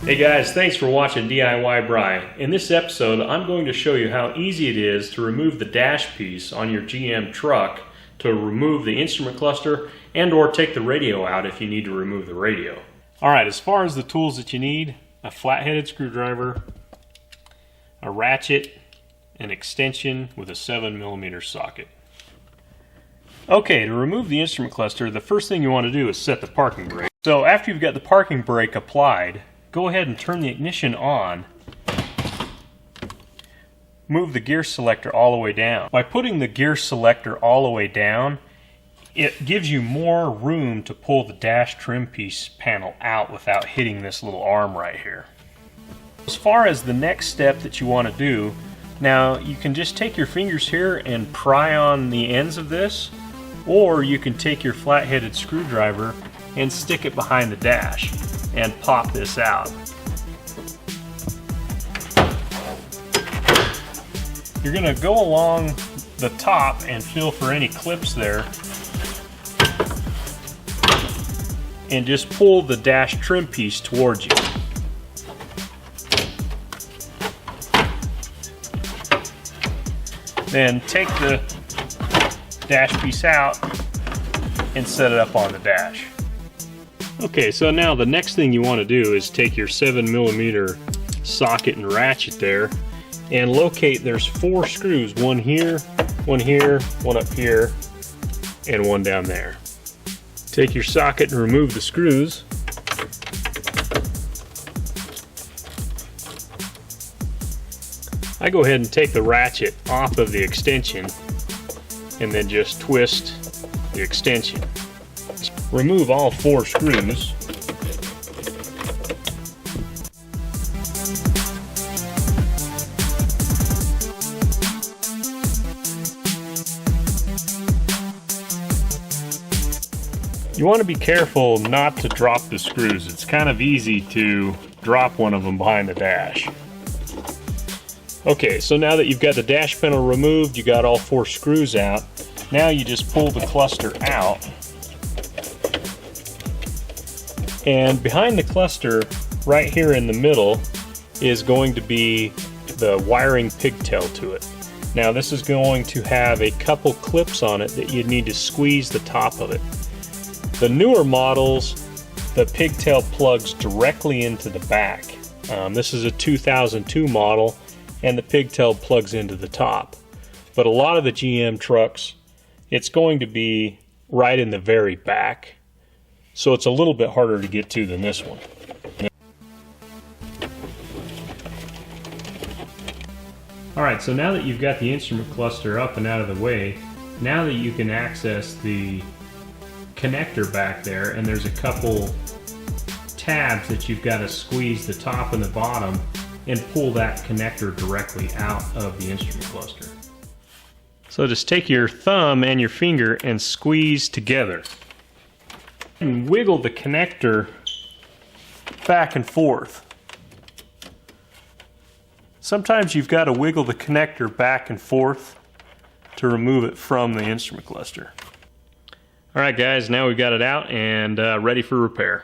Hey guys, thanks for watching DIY Bry. In this episode, I'm going to show you how easy it is to remove the dash piece on your GM truck to remove the instrument cluster and or take the radio out if you need to remove the radio. Alright, as far as the tools that you need, a flat-headed screwdriver, a ratchet, an extension with a 7mm socket. Okay, to remove the instrument cluster, the first thing you want to do is set the parking brake. So after you've got the parking brake applied, go ahead and turn the ignition on. Move the gear selector all the way down. By putting the gear selector all the way down, it gives you more room to pull the dash trim piece panel out without hitting this little arm right here. As far as the next step that you want to do, now you can just take your fingers here and pry on the ends of this, or you can take your flat-headed screwdriver and stick it behind the dash and pop this out. You're going to go along the top and feel for any clips there and just pull the dash trim piece towards you. Then take the dash piece out and set it up on the dash. Okay, so now the next thing you want to do is take your 7mm socket and ratchet there and locate, there's 4 screws, one here, one up here, and one down there. Take your socket and remove the screws. I go ahead and take the ratchet off of the extension and then just twist the extension. Remove all 4 screws. You want to be careful not to drop the screws. It's kind of easy to drop one of them behind the dash. Okay, so now that you've got the dash panel removed, you got all 4 screws out. Now you just pull the cluster out. And behind the cluster, right here in the middle, is going to be the wiring pigtail to it. Now this is going to have a couple clips on it that you need to squeeze the top of it. The newer models, the pigtail plugs directly into the back. This is a 2002 model, and the pigtail plugs into the top. But a lot of the GM trucks, it's going to be right in the very back. So it's a little bit harder to get to than this one. Alright, so now that you've got the instrument cluster up and out of the way, now that you can access the connector back there, and there's a couple tabs that you've got to squeeze the top and the bottom and pull that connector directly out of the instrument cluster. So just take your thumb and your finger and squeeze together. And wiggle the connector back and forth. Sometimes you've got to wiggle the connector back and forth to remove it from the instrument cluster. Alright guys, now we've got it out and ready for repair.